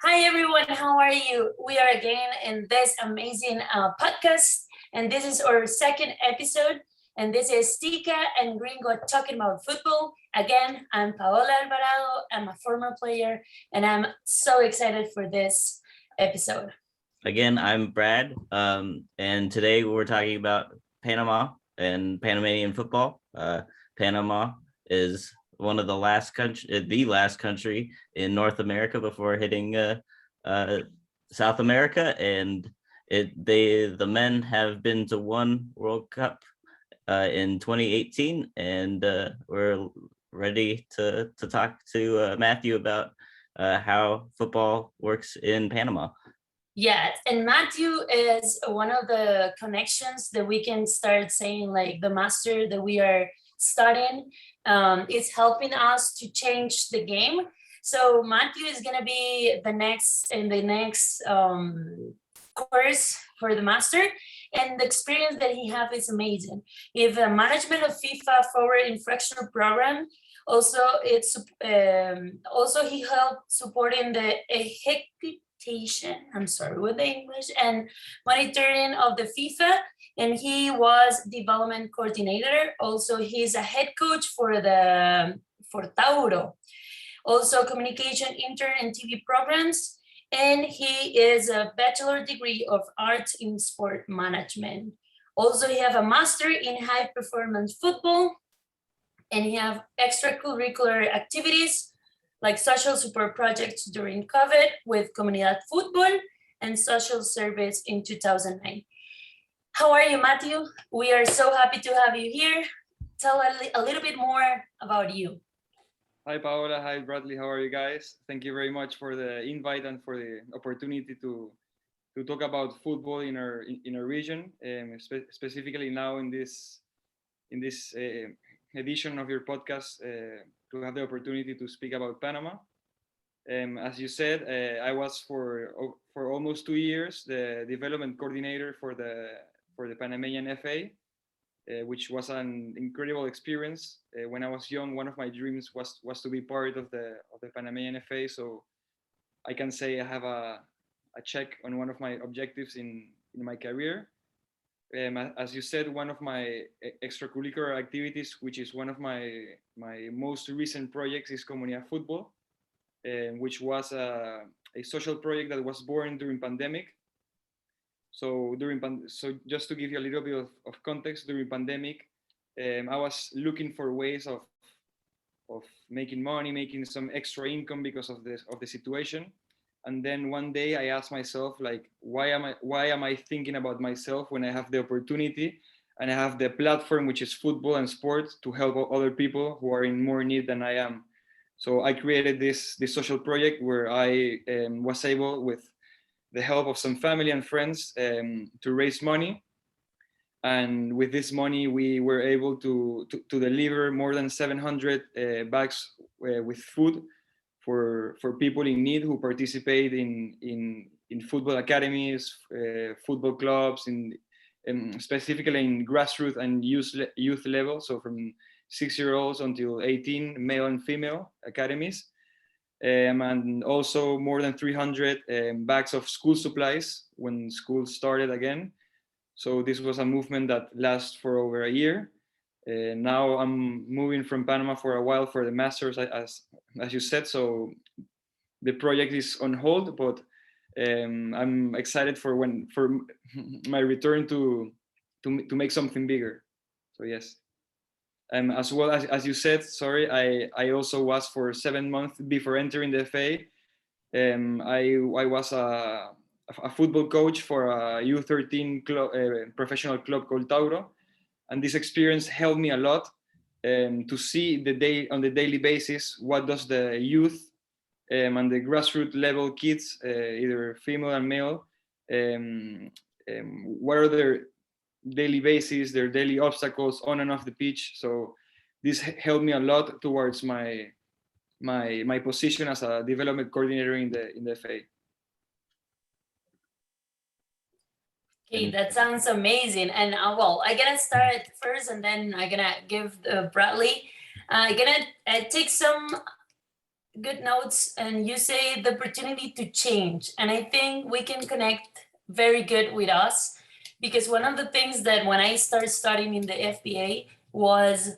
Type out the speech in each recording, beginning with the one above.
Hi everyone, how are you? We are again in this amazing podcast, and this is our second episode. And this is Tika and Gringo talking about football. Again, I'm Paola Alvarado. I'm a former player, and I'm so excited for this episode. Again, I'm Brad, and today we're talking about Panama and Panamanian football. Panama is one of the last country in North America before hitting uh, South America, and the men have been to one World Cup in 2018, and we're ready to talk to Matthew about how football works in Panama. Yeah, and Matthew is one of the connections that we can start saying, like the master that we are studying is helping us to change the game. So Matthew is gonna be the next course for the master, and the experience that he have is amazing. If the management of FIFA forward infrastructure program, also he helped supporting the I'm sorry with the English, and monitoring of the FIFA, and he was development coordinator. Also, he's a head coach for Tauro. Also, communication, intern, and TV programs, and he is a bachelor degree of arts in sport management. Also, he have a master in high performance football, and he have extracurricular activities like social support projects during COVID with Comunidad Football and social service in 2009. How are you, Matthew? We are so happy to have you here. Tell a little bit more about you. Hi, Paola. Hi, Bradley. How are you guys? Thank you very much for the invite and for the opportunity to talk about football in our region, specifically now in this edition of your podcast to have the opportunity to speak about Panama. As you said, I was for almost 2 years the development coordinator for the Panamanian FA, which was an incredible experience. When I was young, one of my dreams was to be part of the Panamanian FA. So I can say I have a check on one of my objectives in my career. As you said, one of my extracurricular activities, which is one of my most recent projects, is Comunidad Football, which was a social project that was born during pandemic. So just to give you a little bit of context, during pandemic, I was looking for ways of making money, making some extra income because of the situation. And then one day I asked myself, like, why am I thinking about myself when I have the opportunity and I have the platform, which is football and sports, to help other people who are in more need than I am. So I created this social project where I was able, with the help of some family and friends, to raise money. And with this money, we were able to deliver more than 700 bags with food for people in need who participate in football academies, football clubs, specifically in grassroots and youth level. So from 6-year-olds until 18, male and female academies. And also more than 300 bags of school supplies when school started again. So this was a movement that lasts for over a year. Now I'm moving from Panama for a while for the masters, as you said. So the project is on hold, but I'm excited for my return to make something bigger. So yes. As well as you said, sorry, I also was for 7 months before entering the FA. I was a football coach for a U13 club, professional club called Tauro, and this experience helped me a lot to see on the daily basis what does the youth and the grassroots level kids, either female and male, what are their daily basis, their daily obstacles on and off the pitch. So this helped me a lot towards my position as a development coordinator in the FA. Okay, that sounds amazing. And well, I'm gonna start first, and then I'm gonna give Bradley. I'm gonna take some good notes, and you say the opportunity to change, and I think we can connect very good with us, because one of the things that when I started studying in the FBA was,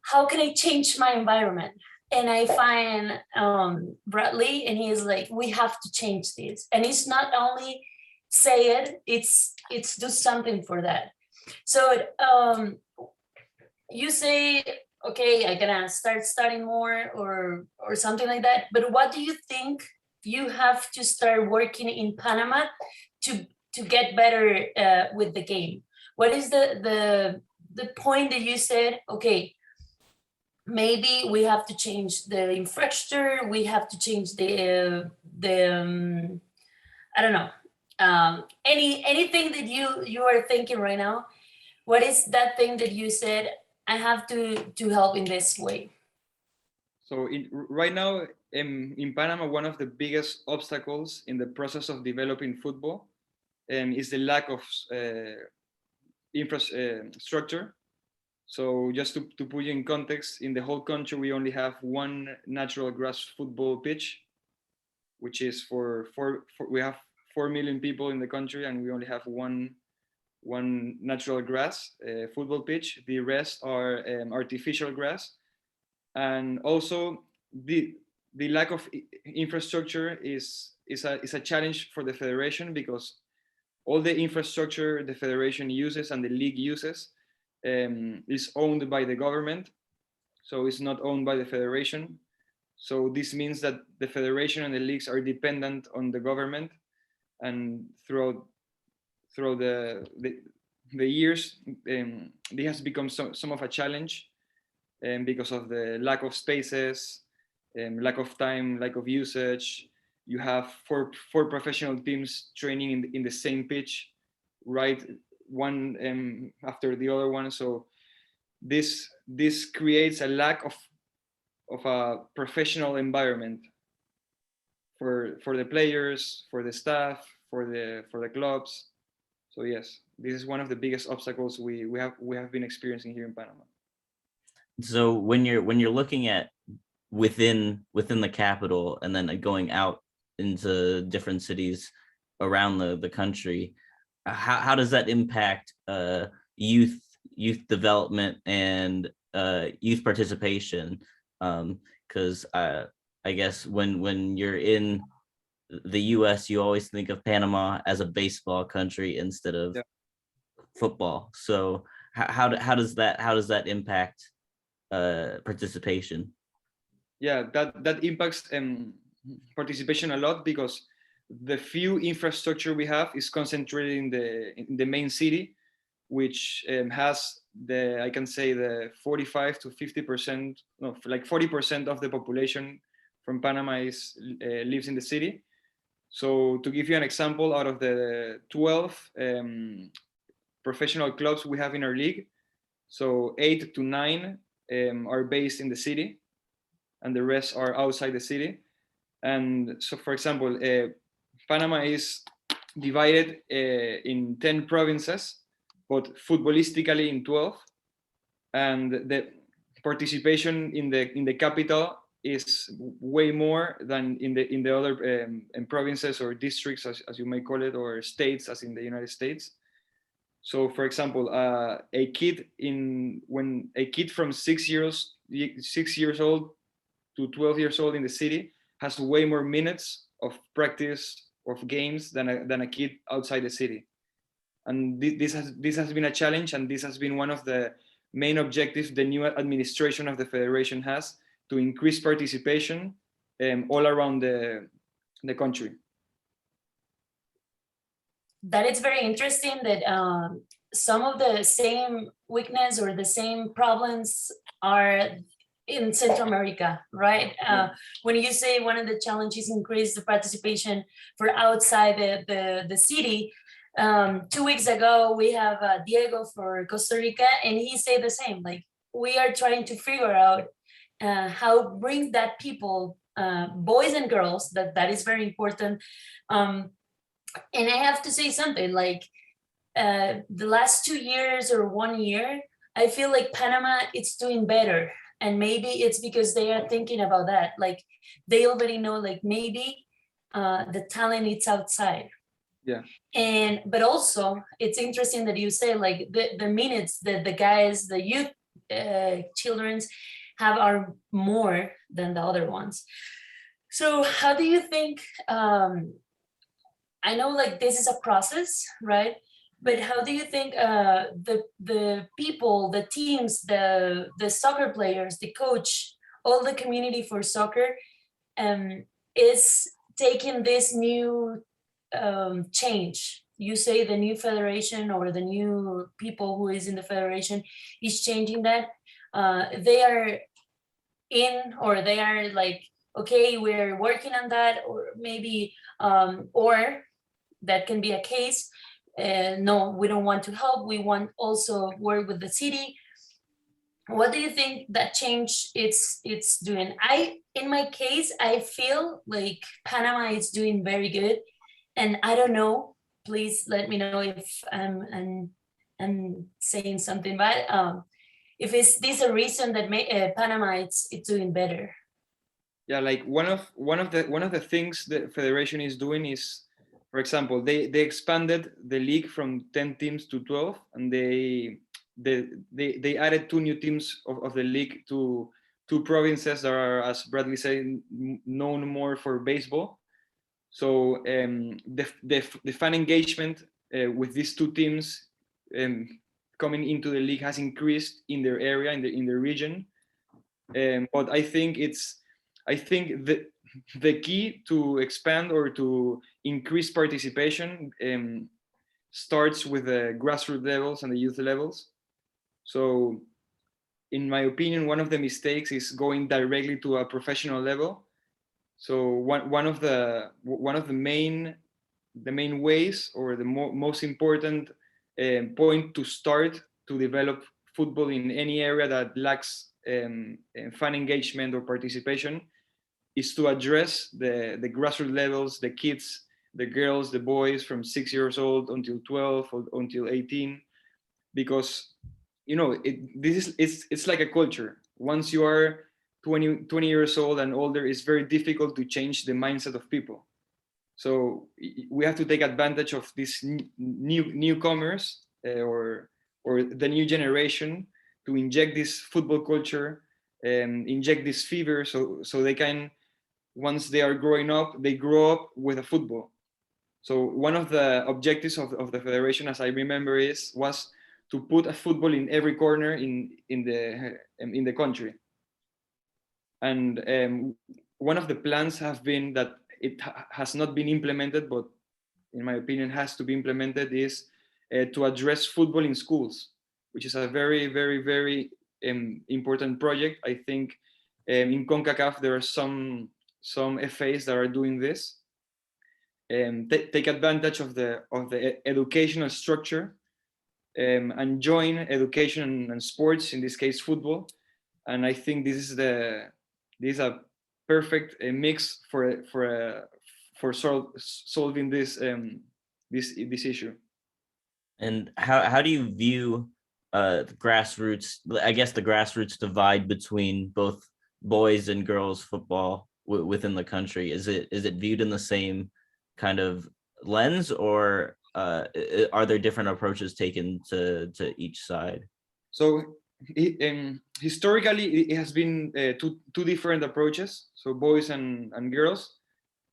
how can I change my environment? And I find Bradley, and he's like, we have to change this. And it's not only say it, it's do something for that. So you say, okay, I'm gonna start studying more or something like that. But what do you think you have to start working in Panama to get better with the game? What is the point that you said, okay, maybe we have to change the infrastructure, we have to change the I don't know, anything that you are thinking right now? What is that thing that you said, I have to help in this way? So right now in Panama, one of the biggest obstacles in the process of developing football is the lack of infrastructure. So just to put you in context, in the whole country, we only have one natural grass football pitch, which is we have 4 million people in the country, and we only have one natural grass football pitch. The rest are artificial grass. And also the lack of infrastructure is a challenge for the federation, because all the infrastructure the federation uses and the league uses is owned by the government, so it's not owned by the federation. So this means that the federation and the leagues are dependent on the government, and throughout the years, it has become some of a challenge, because of the lack of spaces, lack of time, lack of usage. You have four professional teams training in the same pitch, right? One after the other one. So this creates a lack of a professional environment for the players, for the staff, for the clubs. So yes, this is one of the biggest obstacles we have been experiencing here in Panama. So when you're looking at within the capital and then going out into different cities around the country, how does that impact youth development and youth participation? Because I guess when you're in the US, you always think of Panama as a baseball country instead of football. So how does that impact participation? Yeah, that impacts participation a lot, because the few infrastructure we have is concentrated in the main city, which has I can say the 45 to 50%, no, like 40% of the population from Panama lives in the city. So to give you an example, out of the 12 professional clubs we have in our league, so 8 to 9 are based in the city, and the rest are outside the city. And so, for example, Panama is divided in 10 provinces, but footballistically in 12. And the participation in the capital is way more than in the other provinces or districts, as you may call it, or states, as in the United States. So, for example, a kid from 6 years old to 12 years old in the city has way more minutes of practice of games than a kid outside the city. And this has been a challenge, and this has been one of the main objectives the new administration of the federation has, to increase participation all around the country. That it's very interesting that some of the same weakness or the same problems are in Central America, right? When you say one of the challenges increase the participation for outside the city, 2 weeks ago we have Diego for Costa Rica, and he said the same. Like, we are trying to figure out how bring that people, boys and girls, that is very important. And I have to say something, like the last 2 years or 1 year, I feel like Panama it's doing better. and maybe it's because they are thinking about that, like they already know, like maybe the talent is outside. Yeah. And but also it's interesting that you say like the minutes that the guys, the youth children's have are more than the other ones. So how do you think, I know like this is a process, right? But how do you think the people, the teams, the soccer players, the coach, all the community for soccer is taking this new change? You say the new federation or the new people who is in the federation is changing that. They are in, or they are like, okay, we're working on that, or maybe or that can be a case, no, we don't want to help, we want also work with the city. What do you think that change it's doing? In my case, I feel like Panama is doing very good, and I don't know, please let me know if I'm saying something bad, if is this a reason that Panama it's doing better? Yeah, like one of the things the federation is doing is, for example, they expanded the league from 10 teams to 12, and they added two new teams of the league to two provinces that are, as Bradley said, known more for baseball. So the fan engagement with these two teams coming into the league has increased in their area, in the region. But I think the key to expand or to increase participation starts with the grassroots levels and the youth levels. So in my opinion, one of the mistakes is going directly to a professional level. So one of the main ways, or the most important point to start to develop football in any area that lacks fan engagement or participation, is to address the grassroots levels, the kids, the girls, the boys from 6 years old until 12 or until 18, because it's like a culture. Once you are 20 years old and older, it's very difficult to change the mindset of people. So we have to take advantage of these newcomers or the new generation to inject this football culture, inject this fever, so they can, once they are growing up, they grow up with a football. So one of the objectives of the federation, as I remember, was to put a football in every corner in the country. And one of the plans have been that it has not been implemented, but in my opinion has to be implemented, is to address football in schools, which is a very, very, very important project. I think in CONCACAF there are some FAs that are doing this. Take advantage of the educational structure and join education and sports, in this case football. And I think this is a perfect mix for solving this issue. And how do you view the grassroots, I guess the grassroots divide between both boys and girls football within the country? Is it viewed in the same kind of lens, or are there different approaches taken to each side? So historically, it has been two different approaches, so boys and girls.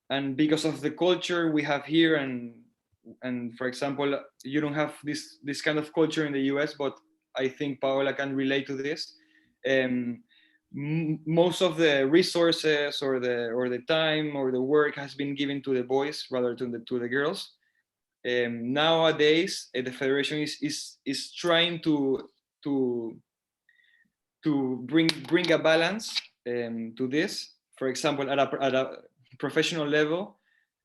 And because of the culture we have here, and for example, you don't have this kind of culture in the US, but I think Paola can relate to this. Most of the resources or the time or the work has been given to the boys rather to the girls. Nowadays, the federation is trying to bring a balance to this. For example, at a professional level,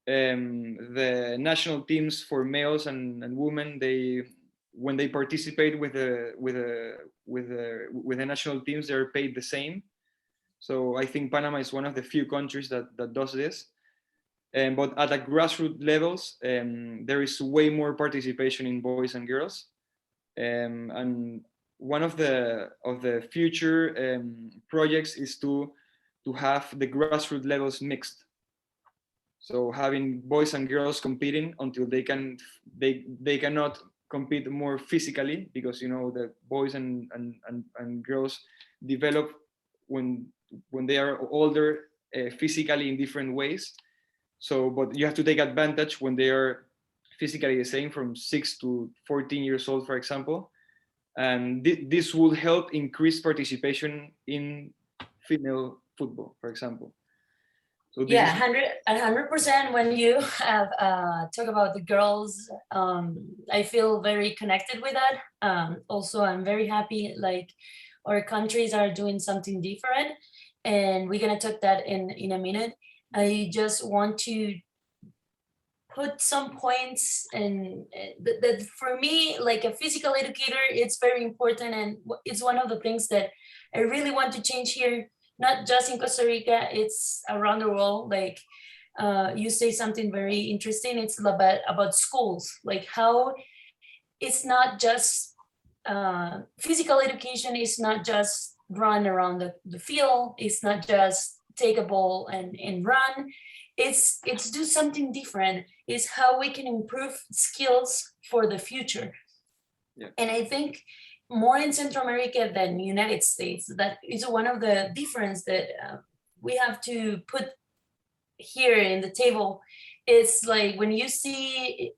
the national teams for males and women, when they participate with the national teams, they're paid the same. So I think Panama is one of the few countries that does this. But at the grassroots levels, there is way more participation in boys and girls. And one of the future projects is to have the grassroots levels mixed. So having boys and girls competing until they cannot compete more physically, because the boys and girls develop when they are older physically in different ways. So, but you have to take advantage when they are physically the same, from 6 to 14 years old, for example. And this will help increase participation in female football, for example. So this Yeah, is 100%. When you have talk about the girls, I feel very connected with that. Also, I'm very happy, like, our countries are doing something different, and we're gonna talk that in a minute. I just want to put some points, and that for me, like a physical educator, it's very important, and it's one of the things that I really want to change here, not just in Costa Rica, it's around the world. Like, you say something very interesting, it's about schools, like how it's not just physical education is not just run around the field, it's not just take a ball and run, it's do something different, is how we can improve skills for the future. Yeah. And I think more in Central America than United States, that is one of the difference that we have to put here in the table. It's like when you see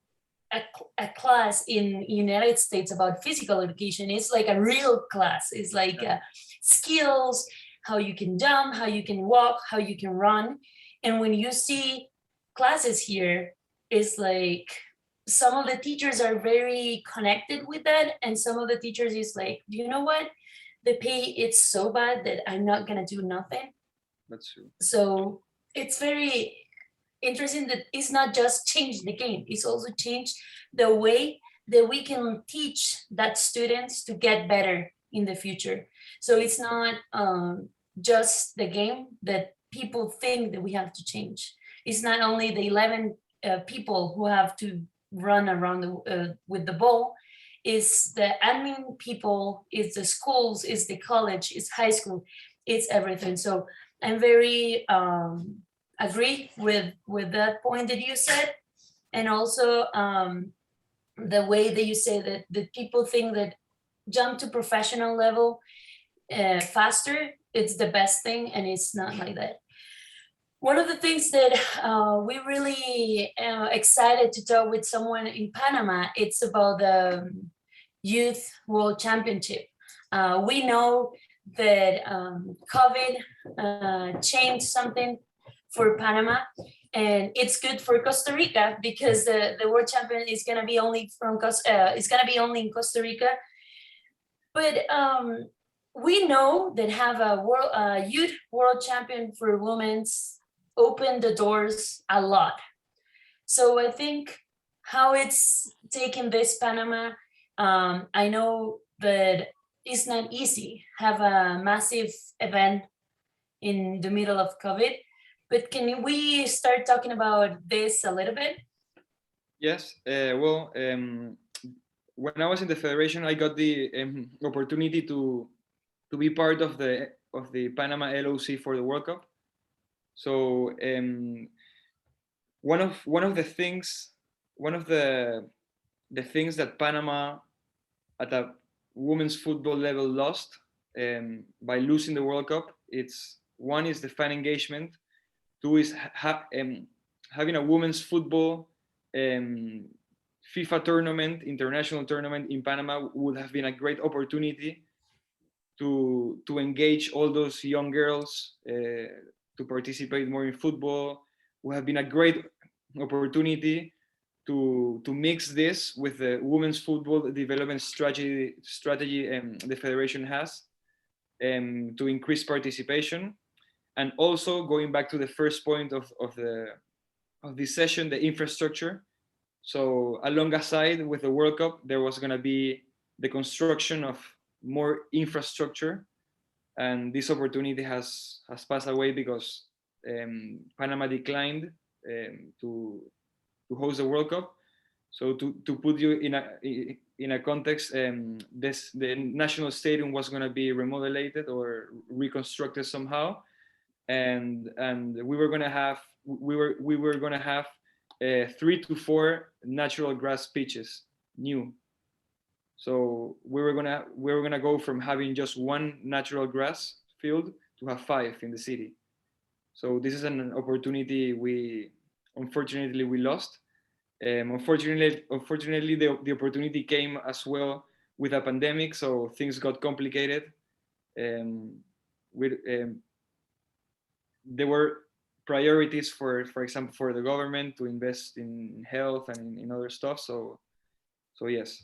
a class in United States about physical education, it's like a real class. It's like skills, how you can jump, how you can walk, how you can run. And when you see classes here, it's like some of the teachers are very connected with that, and some of the teachers is like, you know what, the pay it's so bad that I'm not gonna do nothing. That's true. So it's very interesting that it's not just change the game, it's also change the way that we can teach that students to get better in the future. So it's not just the game that people think that we have to change. It's not only the 11 people who have to run around with the ball, it's the admin people, it's the schools, it's the college, it's high school, it's everything. So I'm very agree with that point that you said. And also the way that you say that people think that jump to professional level faster, it's the best thing, and it's not like that. One of the things that we really excited to talk with someone in Panama, it's about the Youth World Championship. We know that COVID changed something for Panama, and it's good for Costa Rica because the world champion is gonna be only it's gonna be only in Costa Rica. But we know that have a youth world champion for women's opened the doors a lot. So I think how it's taken this Panama, I know that it's not easy have a massive event in the middle of COVID, but can we start talking about this a little bit? Yes. Well, when I was in the federation, I got the opportunity to be part of the Panama LOC for the World Cup. So one of the things that Panama at a women's football level lost by losing the World Cup, it's one is the fan engagement, two is having a women's football FIFA tournament, international tournament in Panama would have been a great opportunity to engage all those young girls to participate more in football. Would have been a great opportunity to mix this with the women's football development strategy the federation has to increase participation. And also going back to the first point of this session, the infrastructure. So alongside with the World Cup, there was going to be the construction of more infrastructure, and this opportunity has passed away because Panama declined to host the World Cup. So to put you in a context, the national stadium was going to be remodeled or reconstructed somehow, and we were going to have 3 to 4 natural grass pitches new. So we were gonna go from having just one natural grass field to have 5 in the city. So this is an opportunity unfortunately we lost. Unfortunately, the opportunity came as well with a pandemic, so things got complicated. With there were priorities, for example, for the government to invest in health and in other stuff. So yes,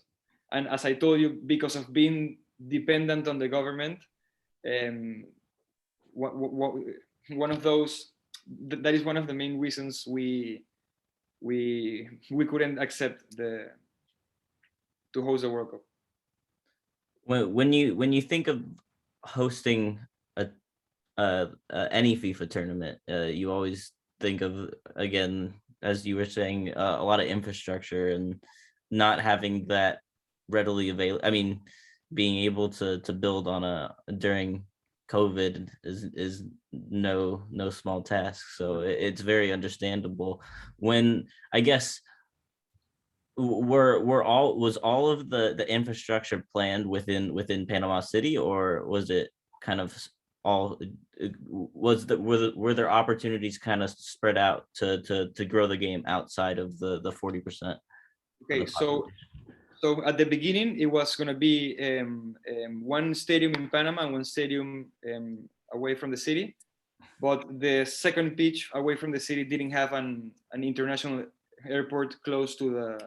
and as I told you, because of being dependent on the government, one of those that is one of the main reasons we couldn't accept to host the World Cup. When you think of hosting any FIFA tournament, you always think of, again, as you were saying, a lot of infrastructure and not having that readily available. I mean, being able to build on during COVID is no small task. So it's very understandable. When, I guess, was all of the infrastructure planned within Panama City, or was it kind of all, were there opportunities kind of spread out to grow the game outside of the 40%? Okay, so at the beginning it was going to be one stadium in Panama and one stadium away from the city, but the second pitch away from the city didn't have an international airport close to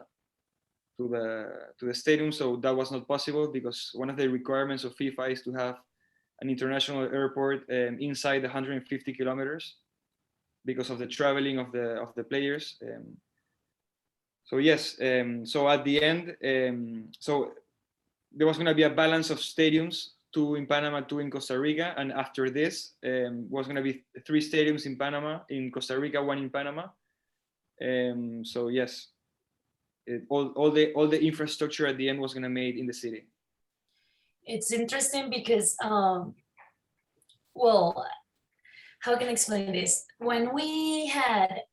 the stadium, so that was not possible, because one of the requirements of FIFA is to have an international airport inside the 150 kilometers because of the traveling of the players. So yes, so at the end, so there was going to be a balance of stadiums, 2 in Panama, 2 in Costa Rica, and after this was going to be 3 stadiums in Panama, in Costa Rica, 1 in Panama. So yes, all the infrastructure at the end was going to be made in the city. It's interesting because, well, how can I explain this? When we had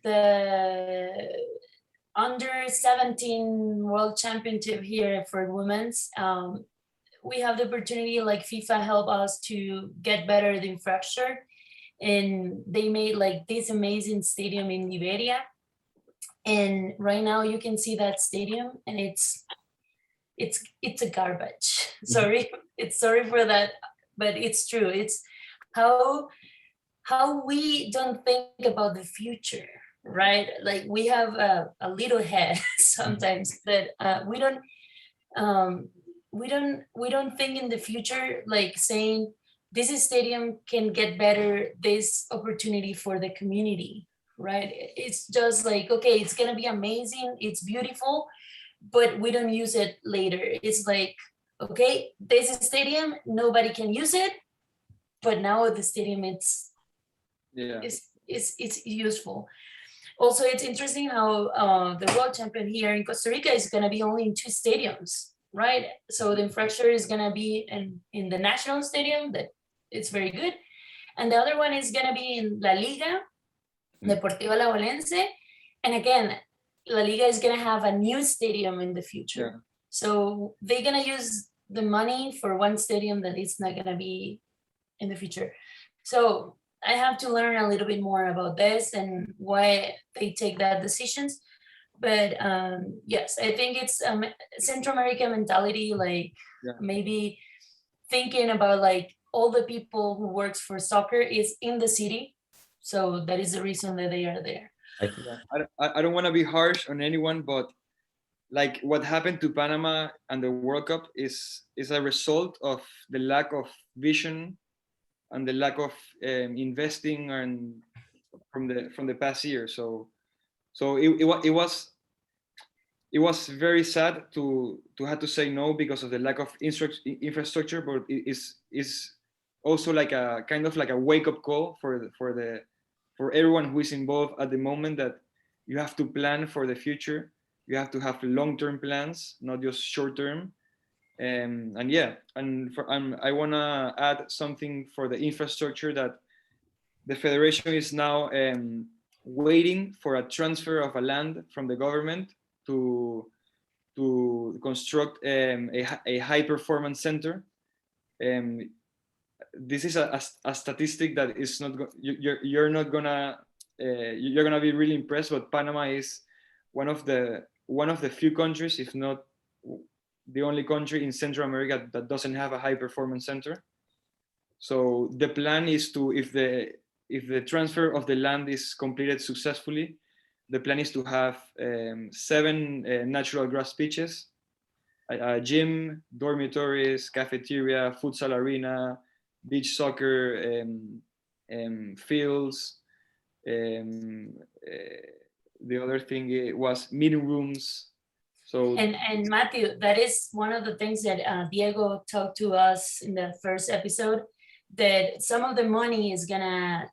the under 17 world championship here for women's, we have the opportunity, like FIFA help us to get better the infrastructure, and they made like this amazing stadium in Liberia, and right now you can see that stadium and it's a garbage. Sorry for that, but it's true. It's how we don't think about the future, right? Like we have a little head sometimes that we don't think in the future, like saying this stadium can get better, this opportunity for the community, right? It's just like, okay, it's gonna be amazing, it's beautiful, but we don't use it later. It's like, okay, this stadium, nobody can use it, but now the stadium it's useful. Also, it's interesting how the world champion here in Costa Rica is going to be only in 2 stadiums, right? So the infrastructure is going to be in the national stadium, that it's very good, and the other one is going to be in La Liga Deportiva Alajuelense, and again, La Liga is going to have a new stadium in the future. Yeah. So they're going to use the money for one stadium that is not going to be in the future. So I have to learn a little bit more about this and why they take that decisions. But yes, I think it's Central American mentality, like maybe thinking about like all the people who works for soccer is in the city. So that is the reason that they are there. I don't want to be harsh on anyone, but like what happened to Panama and the World Cup is a result of the lack of vision and the lack of investing and from the past year. So it was very sad to have to say no because of the lack of infrastructure, but it is also like a kind of like a wake up call for everyone who is involved at the moment, that you have to plan for the future. You have to have long-term plans, not just short-term. And yeah, I want to add something for the infrastructure, that the federation is now waiting for a transfer of a land from the government to construct a high performance center. This is a statistic that is not you're not gonna you're gonna be really impressed, but Panama is one of the few countries, if not the only country in Central America, that doesn't have a high performance center. So the plan is to, if the transfer of the land is completed successfully, the plan is to have 7 natural grass pitches, a gym, dormitories, cafeteria, futsal arena, beach soccer fields. The other thing was meeting rooms. So and Matthew, that is one of the things that Diego talked to us in the first episode, that some of the money is gonna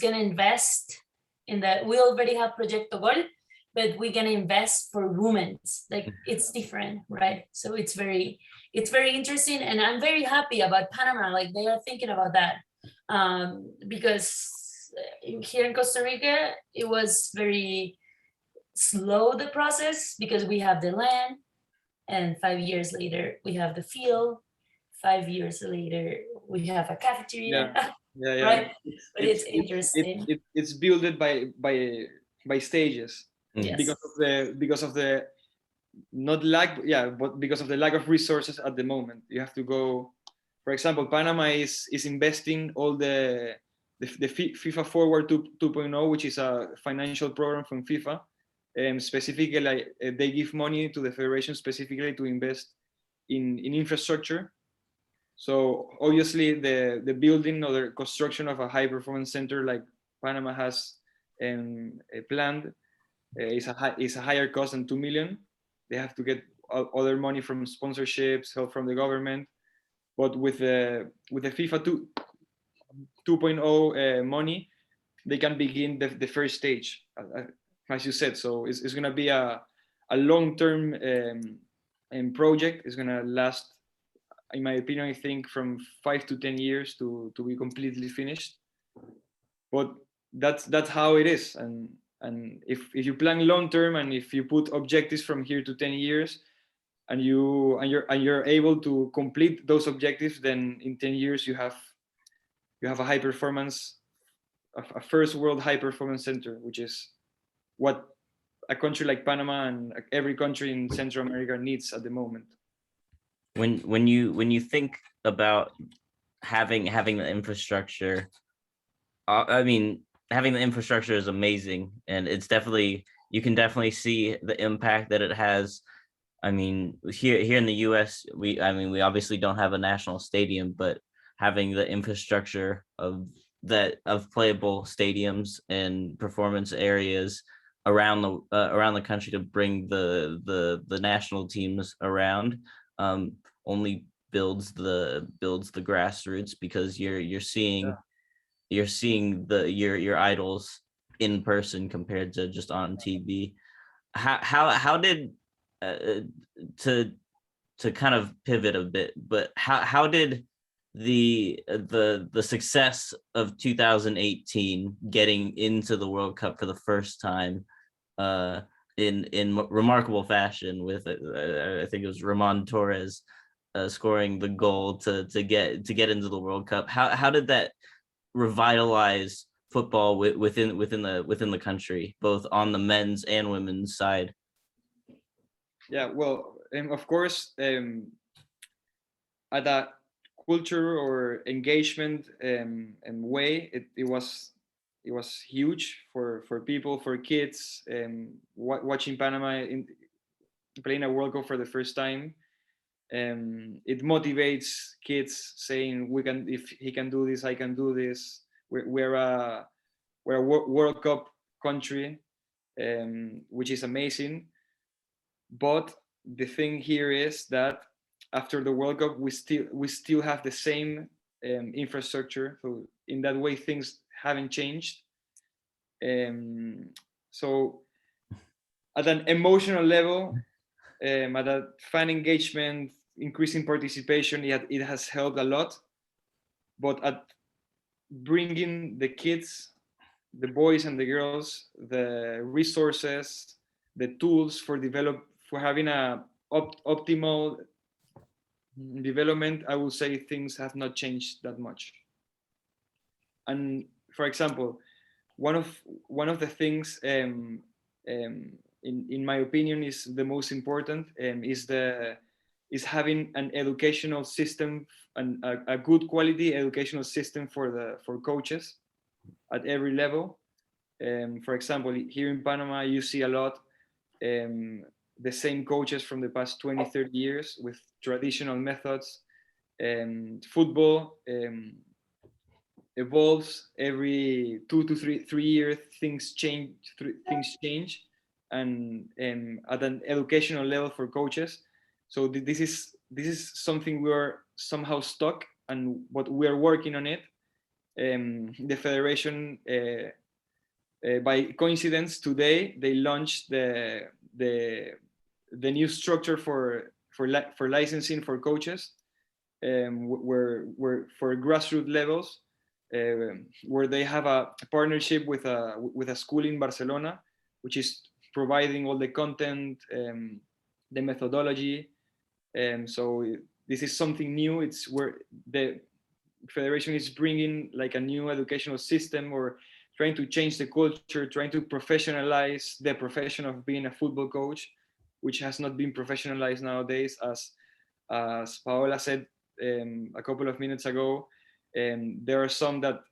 invest in that. We already have Proyecto Gol, but we're gonna invest for women's. Like, it's different, right? So it's very interesting, and I'm very happy about Panama. Like, they are thinking about that, because here in Costa Rica it was very slow, the process, because we have the land, and 5 years later we have the field, 5 years later we have a cafeteria. Yeah. Right? But it's interesting. It's built by stages. Yes. because of the not lack, but because of the lack of resources at the moment. You have to go, for example, Panama is investing all the FIFA Forward 2.0, which is a financial program from FIFA. Specifically, they give money to the federation specifically to invest in infrastructure. So obviously the building or the construction of a high performance center like Panama has planned is a higher cost than 2 million. They have to get other money from sponsorships, help from the government. But with the FIFA 2.0 money, they can begin the first stage, as you said. So it's going to be a long-term project. It's going to last, in my opinion, I think from 5 to 10 years to be completely finished. But that's how it is. And if you plan long-term, and if you put objectives from here to 10 years, and you're able to complete those objectives, then in 10 years you have a high performance, a first world high performance center, which is what a country like Panama and every country in Central America needs at the moment. When you think about having the infrastructure, I mean, having the infrastructure is amazing, and it's definitely, you can definitely see the impact that it has. I mean, here in the US, we obviously don't have a national stadium, but having the infrastructure of playable stadiums and performance areas around the country to bring the national teams around only builds the grassroots, because you're seeing your idols in person compared to just on TV. How did to kind of pivot a bit, but how did the success of 2018 getting into the World Cup for the first time in remarkable fashion, with I think it was Ramon Torres scoring the goal to get into the World Cup, how did that revitalize football within the country, both on the men's and women's side? Yeah, well, of course, at a culture or engagement way, it was huge for people, for kids, watching Panama playing a World Cup for the first time. It motivates kids, saying, if he can do this, I can do this. We're a World Cup country, which is amazing. But the thing here is that after the World Cup, we still have the same infrastructure. So in that way, things haven't changed. So at an emotional level, at a fan engagement, increasing participation, it has helped a lot. But at bringing the kids, the boys and the girls, the resources, the tools for having a optimal development, I would say things have not changed that much. And for example, one of the things, in my opinion, is the most important, is having an educational system, and a good quality educational system for coaches at every level. For example, here in Panama, you see a lot, the same coaches from the past 20, 30 years with traditional methods. Football evolves every 2 to 3 years. Things change, and at an educational level for coaches. So this is something we are somehow stuck, but we are working on it. The federation, by coincidence, today they launched the new structure for licensing for coaches, where for grassroots levels, where they have a partnership with a school in Barcelona, which is providing all the content, the methodology. So this is something new. It's where the federation is bringing like a new educational system, or trying to change the culture, trying to professionalize the profession of being a football coach, which has not been professionalized nowadays. As Paola said a couple of minutes ago, there are some that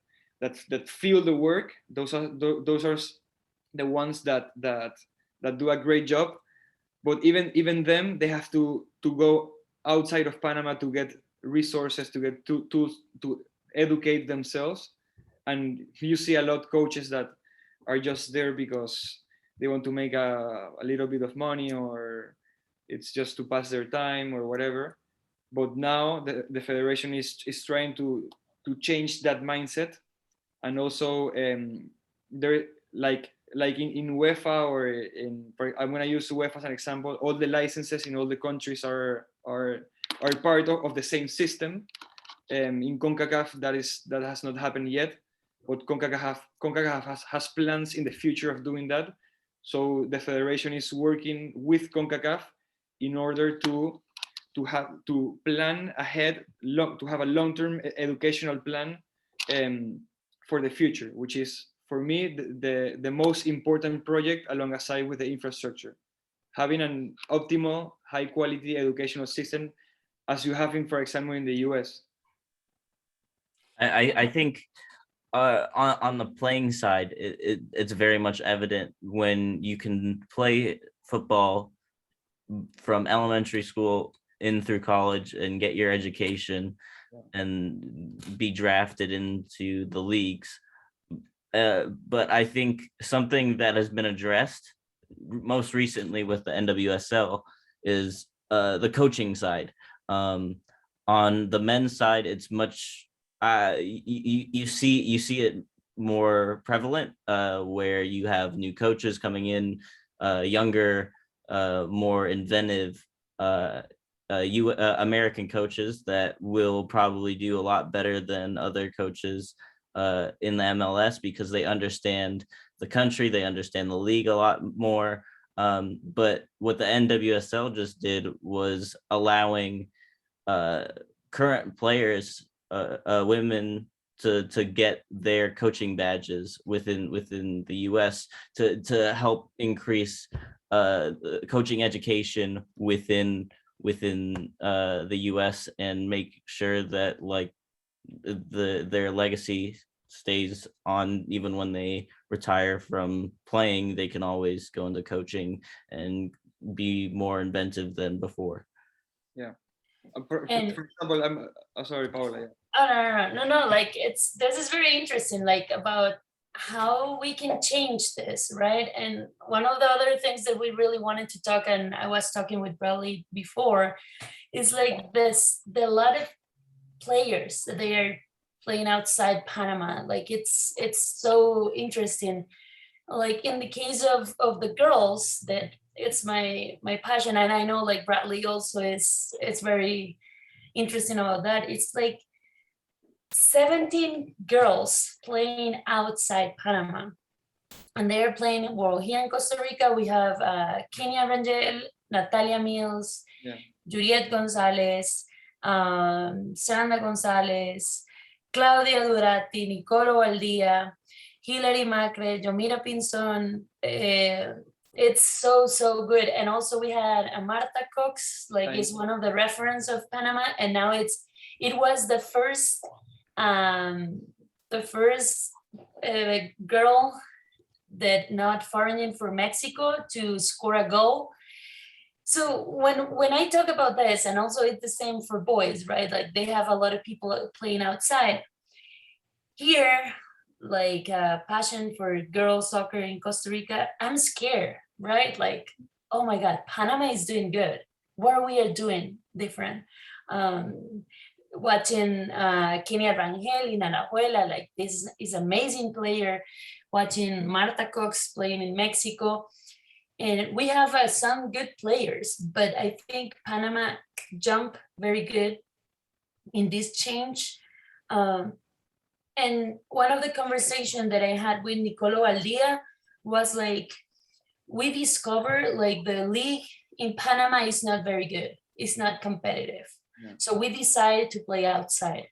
feel the work. Those are the ones that do a great job. But even them, they have to go outside of Panama to get resources, to get tools to educate themselves. And you see a lot of coaches that are just there because they want to make a little bit of money, or it's just to pass their time or whatever. But now the federation is trying to change that mindset. And also, there, like in UEFA, or I'm going to use UEFA as an example. All the licenses in all the countries are part of the same system. In CONCACAF, that has not happened yet, but CONCACAF has plans in the future of doing that. So the federation is working with CONCACAF in order to plan ahead, to have a long-term educational plan, for the future, which is for me the most important project, alongside with the infrastructure. Having an optimal, high-quality educational system, as you have for example, in the US. I think on the playing side, it's very much evident when you can play football from elementary school in through college and get your education and be drafted into the leagues. But I think something that has been addressed most recently with the NWSL is the coaching side. On the men's side, it's much you see it more prevalent, where you have new coaches coming in, younger, more inventive American coaches that will probably do a lot better than other coaches in the MLS, because they understand the country, they understand the league a lot more. But what the NWSL just did was allowing current players, women, to get their coaching badges within the US to help increase coaching education within the US, and make sure that like their legacy stays on. Even when they retire from playing, they can always go into coaching and be more inventive than before. Yeah. For example, I'm sorry, Paula. Yeah. Oh, no. Like this is very interesting, like about how we can change this, right? And one of the other things that we really wanted to talk, and I was talking with Bradley before, is like the lot of players that they are playing outside Panama. Like it's so interesting. like in the case of the girls, that it's my passion, and I know like Bradley also is, it's very interesting about that. It's like 17 girls playing outside Panama, and they're playing, well, here in Costa Rica we have Kenya Rangel, Natalia Mills, Yeah. Juliet Gonzalez, Sandra Gonzalez, Claudia Durati, Nicolo Valdia, Hilary Macre, Yomira Pinzon. It's so good. And also we had a Marta Cox, like is one of the reference of Panama, and now it was the first girl that not foreign for Mexico to score a goal. So when I talk about this, and also it's the same for boys, right? Like they have a lot of people playing outside. Here, like passion for girls soccer in Costa Rica, I'm scared, right? Like, oh my God, Panama is doing good. What we are doing different? Watching Kenia Rangel in Alajuela, like this is amazing player. Watching Marta Cox playing in Mexico. And we have some good players, but I think Panama jump very good in this change. And one of the conversation that I had with Nicolo Aldia was like, we discovered like the league in Panama is not very good. It's not competitive. Yeah. So we decided to play outside.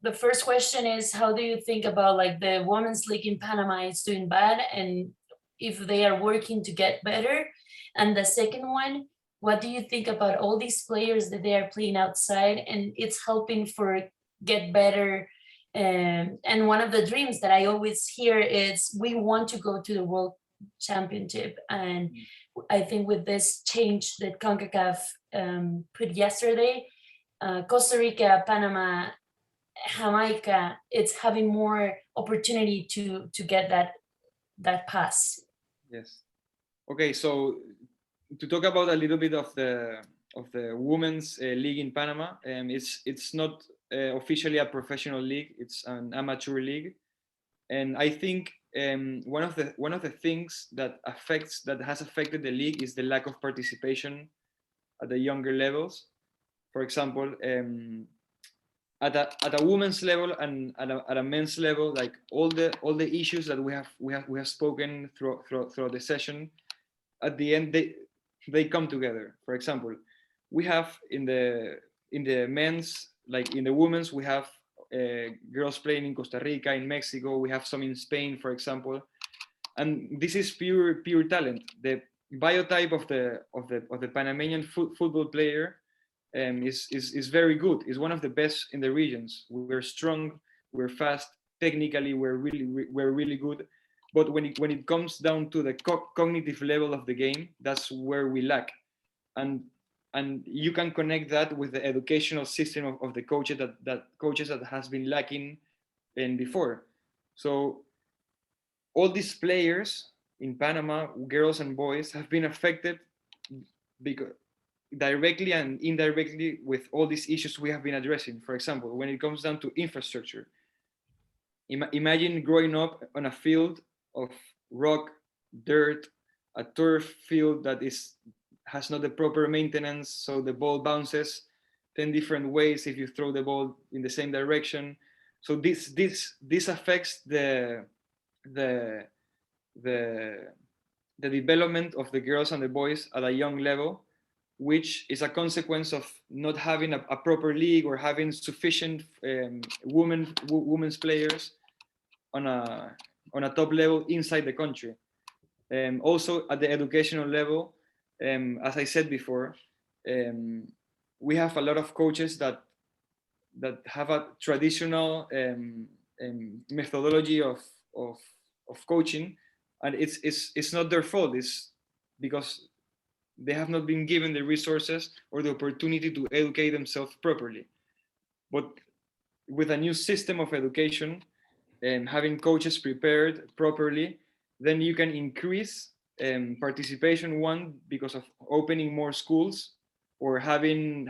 The first question is, how do you think about like the women's league in Panama is doing bad, and if they are working to get better? And the second one, what do you think about all these players that they are playing outside and it's helping for get better? And one of the dreams that I always hear is we want to go to the World Championship. And I think with this change that CONCACAF put yesterday, Costa Rica, Panama, Jamaica, it's having more opportunity to get that pass. Yes. Okay, so to talk about a little bit of the women's league in Panama, it's not officially a professional league; it's an amateur league, and I think one of the things that has affected the league is the lack of participation at the younger levels. For example, at a women's level and at a men's level, like all the issues that we have spoken throughout the session, at the end they come together. For example, we have in the men's, like in the women's, we have girls playing in Costa Rica, in Mexico, we have some in Spain, for example, and this is pure talent. The biotype of the Panamanian football player is very good. It's one of the best in the regions. We're strong, we're fast, technically we're really good. But when it comes down to the cognitive level of the game, that's where we lack. And you can connect that with the educational system of the coaches that has been lacking in before. So all these players in Panama, girls and boys, have been affected because directly and indirectly with all these issues we have been addressing. For example, when it comes down to infrastructure, imagine growing up on a field of rock, dirt, a turf field that has not the proper maintenance, so the ball bounces 10 different ways if you throw the ball in the same direction. So this affects the development of the girls and the boys at a young level, which is a consequence of not having a proper league or having sufficient women's players on a top level inside the country. Also at the educational level, as I said before, we have a lot of coaches that have a traditional methodology of coaching, and it's not their fault. It's because they have not been given the resources or the opportunity to educate themselves properly. But with a new system of education and having coaches prepared properly, then you can increase participation, one, because of opening more schools or having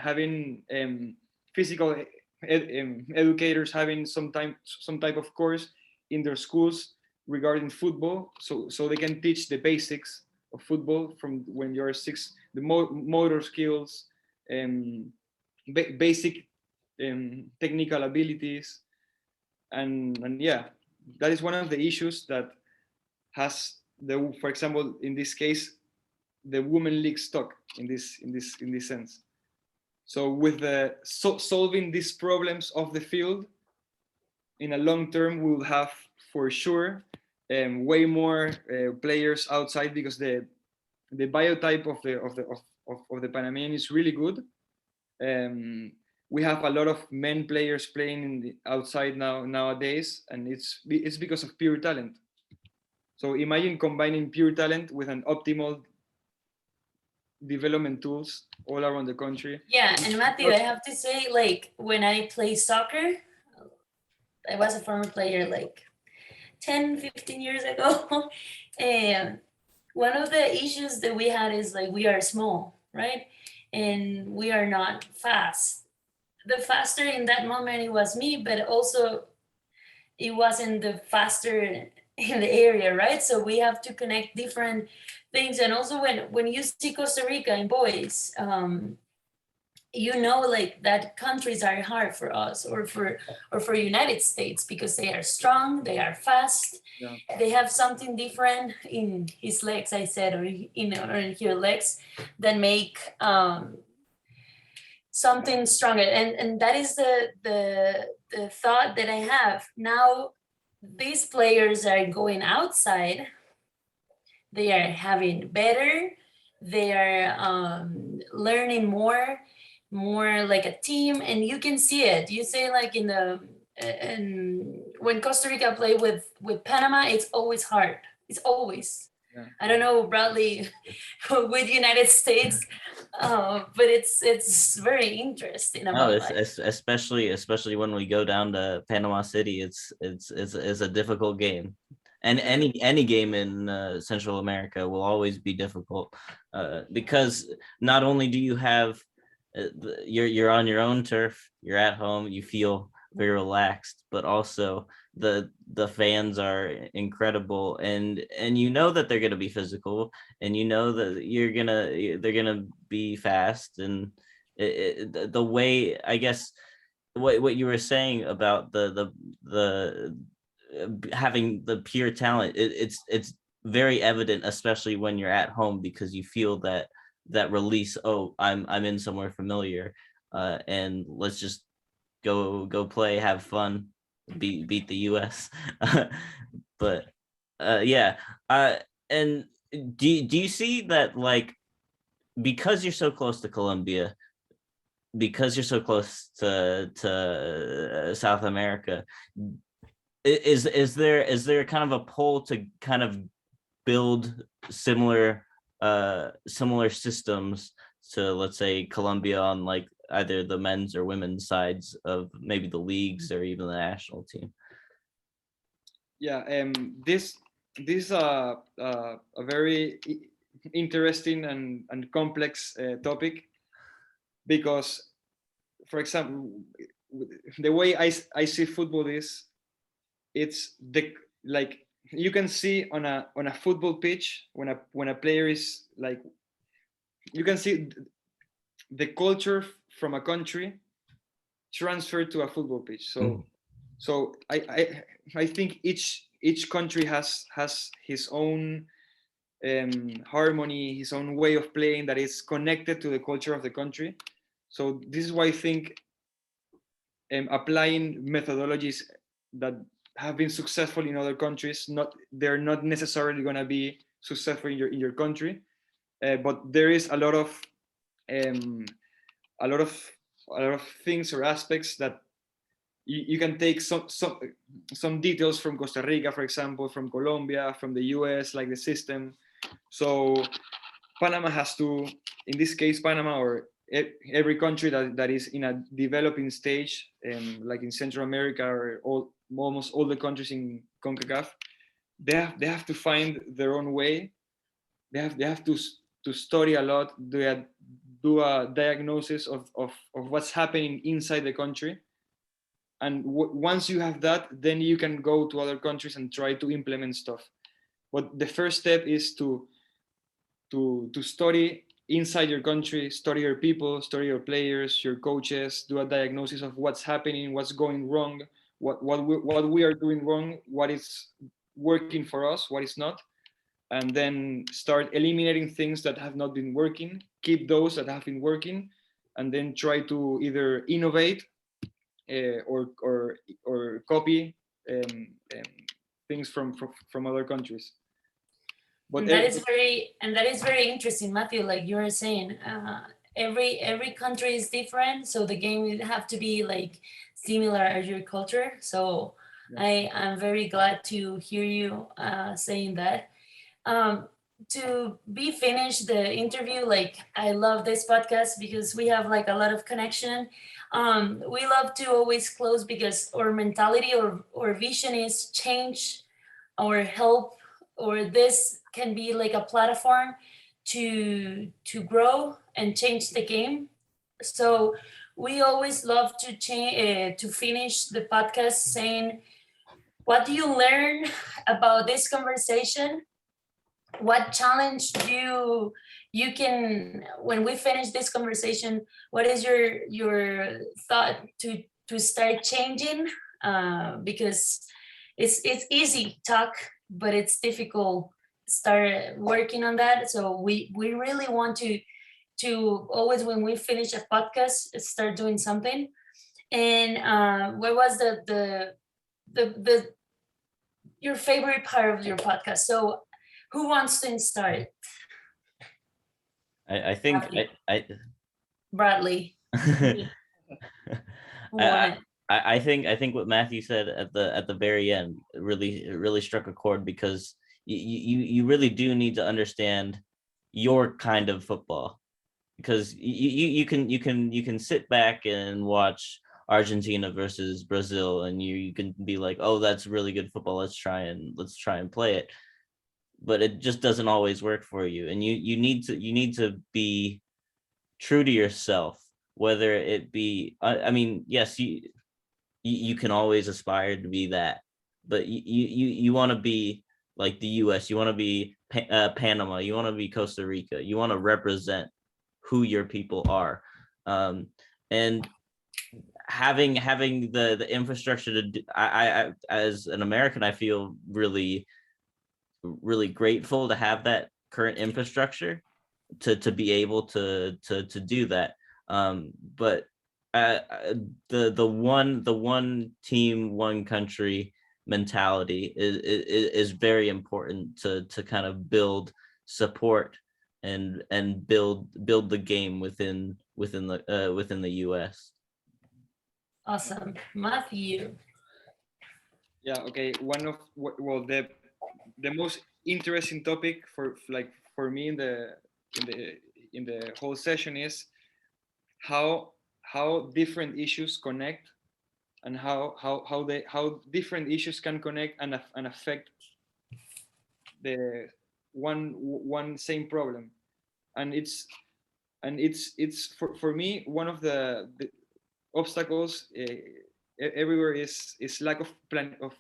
physical educators having some type of course in their schools regarding football, so they can teach the basics of football from when you're 6, the motor skills, basic technical abilities, and yeah, that is one of the issues that has for example, in this case, the women league stuck in this sense. So with the solving these problems of the field, in a long term, we'll have for sure way more players outside, because the biotype of the Panamanian is really good. We have a lot of men players playing in the outside nowadays, and it's because of pure talent. So imagine combining pure talent with an optimal development tools all around the country. Yeah, and Matthew, I have to say, like, when I play soccer, I was a former player like 10, 15 years ago. And one of the issues that we had is like we are small, right? And we are not fast. The faster in that moment it was me, but also it wasn't the faster in the area, right? So we have to connect different things. And also when you see Costa Rica in boys, you know, like that countries are hard for us or for United States, because they are strong, they are fast, Yeah. they have something different in his legs, I said, or in her legs, that make something stronger. And that is the thought that I have now. These players are going outside, they are having better, they are learning more like a team, and you can see it. You say like in the and when Costa Rica play with Panama, it's always hard. It's always. Yeah. I don't know, Bradley, with United States, but it's very interesting about it's especially when we go down to Panama City. It's a difficult game, and any game in Central America will always be difficult, because not only do you have you're on your own turf, you're at home, you feel very relaxed, but also the fans are incredible, and you know that they're going to be physical, and you know that they're gonna be fast, and the way, I guess, what you were saying about the having the pure talent, it's very evident, especially when you're at home, because you feel that release. Oh, I'm in somewhere familiar, and let's just go play, have fun, beat the US. But yeah, and do you see that, like, because you're so close to Colombia, because you're so close to South America, is there kind of a pull to kind of build similar systems to, let's say, Colombia, on like either the men's or women's sides of maybe the leagues or even the national team? Yeah, this is a very interesting and complex topic, because, for example, the way I see football is, it's like, you can see on a football pitch, when a player is like, you can see the culture from a country transferred to a football pitch. So I think each country has his own harmony, his own way of playing that is connected to the culture of the country. So this is why I think applying methodologies that have been successful in other countries, they're not necessarily going to be successful in your country, but there is a lot of things or aspects that you can take some details from Costa Rica, for example, from Colombia, from the US, like the system. So Panama has to, in this case, Panama, or every country that is in a developing stage, like in Central America, or almost all the countries in CONCACAF, they have to find their own way. They have to study a lot, do a diagnosis of what's happening inside the country, and once you have that, then you can go to other countries and try to implement stuff. But the first step is to study inside your country, study your people, study your players, your coaches, do a diagnosis of what's happening, what's going wrong, what we are doing wrong, what is working for us, what is not, and then start eliminating things that have not been working, keep those that have been working, and then try to either innovate or copy things from other countries. But And that is very interesting, Matthew. Like you were saying, every country is different, so the game would have to be like similar as your culture. So I'm very glad to hear you saying that. To be finished the interview, like I love this podcast because we have like a lot of connection. We love to always close because our mentality or vision is change or help, or this can be like a platform to grow and change the game. So we always love to change to finish the podcast saying, what do you learn about this conversation? What challenge you can, when we finish this conversation, what is your thought to start changing? Because it's easy talk, but it's difficult start working on that. So we really want to always, when we finish a podcast, start doing something. And what was the your favorite part of your podcast? So who wants to start? I think Bradley. I, Who won it? I think what Matthew said at the very end really struck a chord, because you really do need to understand your kind of football, because you can sit back and watch Argentina versus Brazil, and you can be like, oh, that's really good football, let's try and play it, but it just doesn't always work for you, and you need to be true to yourself, whether it be I mean, yes, you can always aspire to be that, but you want to be like the US, you want to be Panama, you want to be Costa Rica, you want to represent who your people are, and having the infrastructure to do, I as an American, I feel really grateful to have that current infrastructure to be able to do that, but the one team, one country mentality is very important to kind of build support and build the game within the US. Awesome. Matthew. Yeah, okay. One of the most interesting topic for me in the whole session is how different issues connect, and how different issues can connect and affect the one same problem. And it's for me, one of the obstacles everywhere is lack of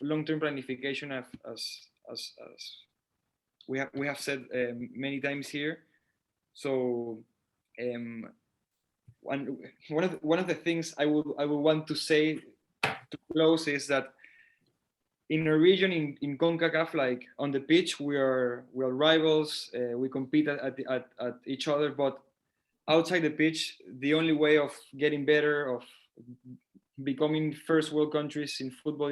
long-term planification, as we have said many times here. So one of the things I would want to say to close is that in our region, in CONCACAF, like on the pitch, we are rivals. We compete at each other, but outside the pitch, the only way of getting better, of becoming first world countries in football,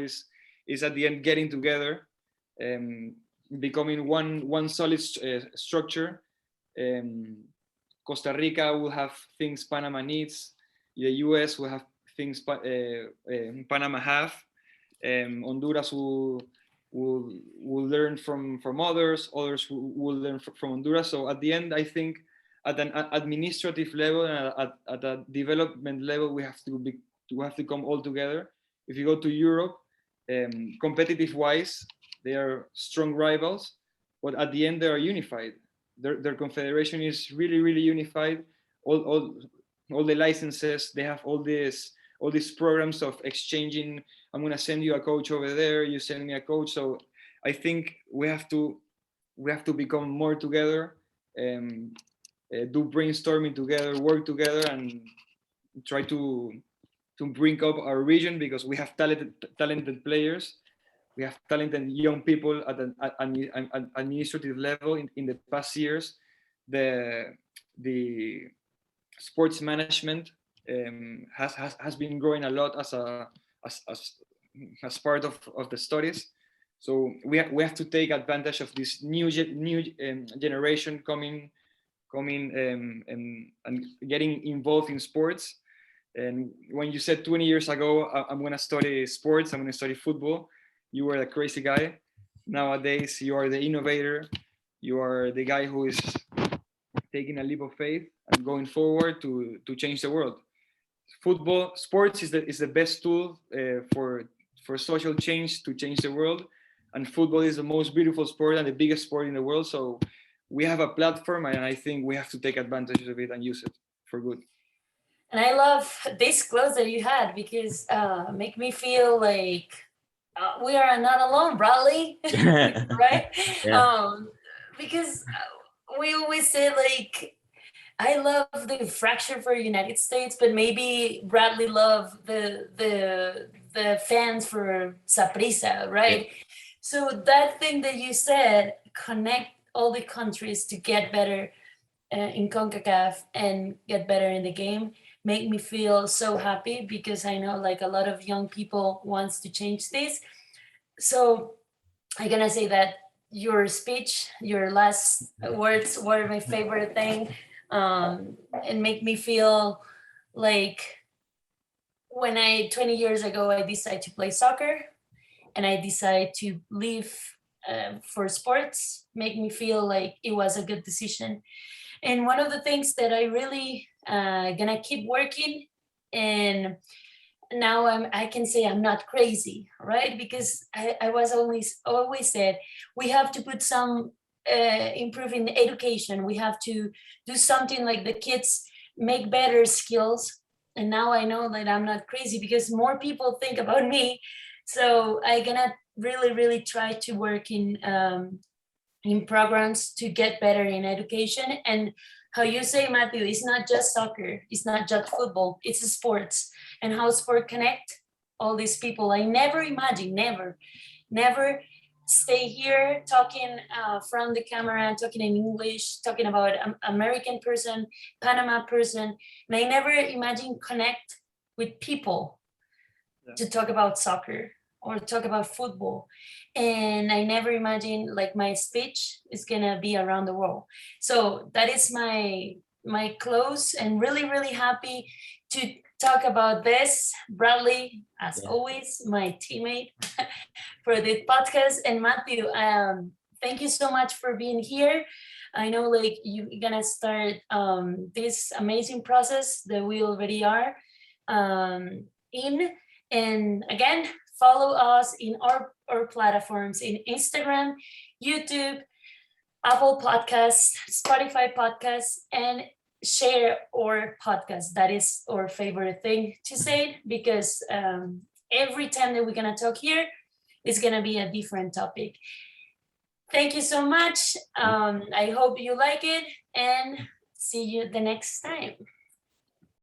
is at the end getting together, becoming one solid structure. Costa Rica will have things Panama needs. The US will have things Panama have. Honduras will learn from others. Others will learn from Honduras. So at the end, I think at an administrative level and at a development level, we have to come all together. If you go to Europe, competitive wise, they are strong rivals, but at the end they are unified. Their confederation is really unified. All the licenses, they have all all these programs of exchanging. I'm gonna send you a coach over there. You send me a coach. So I think we have to become more together, do brainstorming together, work together, and try to bring up our region, because we have talented players. We have talented young people at an administrative level. In the past years, the sports management has been growing a lot as part of the studies. So we have to take advantage of this new generation coming and getting involved in sports. And when you said 20 years ago, I'm going to study sports, I'm going to study football, you were a crazy guy. Nowadays, you are the innovator. You are the guy who is taking a leap of faith and going forward to change the world. Sports is the best tool for social change, to change the world. And football is the most beautiful sport and the biggest sport in the world. So we have a platform, and I think we have to take advantage of it and use it for good. And I love this clothes that you had, because make me feel like we are not alone, Bradley, right? Yeah. Because we always say, like, I love the fracture for United States, but maybe Bradley love the fans for Saprissa, right? Yeah. So that thing that you said, connect all the countries to get better in CONCACAF and get better in the game, make me feel so happy, because I know like a lot of young people wants to change this. So I'm gonna say that your speech, your last words were my favorite thing, and make me feel like when 20 years ago, I decided to play soccer and I decided to leave for sports, make me feel like it was a good decision. And one of the things that I really gonna keep working, and now I can say I'm not crazy, right? Because I was always said we have to put some improve in education. We have to do something like the kids make better skills. And now I know that I'm not crazy, because more people think about me. So I gonna really try to work in programs to get better in education. And how you say, Matthew, it's not just soccer, it's not just football, it's sports, and how sport connect all these people. I never imagined, never stay here talking from the camera, talking in English, talking about American person, Panama person, and I never imagined connect with people to talk about soccer or talk about football. And I never imagined like my speech is gonna be around the world. So that is my close, and really happy to talk about this. Bradley, as always, my teammate for the podcast. And Matthew, thank you so much for being here. I know like you're gonna start this amazing process that we already are in. And again, follow us in our platforms in Instagram, YouTube, Apple Podcasts, Spotify Podcasts, and share our podcast. That is our favorite thing to say, because every time that we're going to talk here, it's going to be a different topic. Thank you so much. I hope you like it, and see you the next time.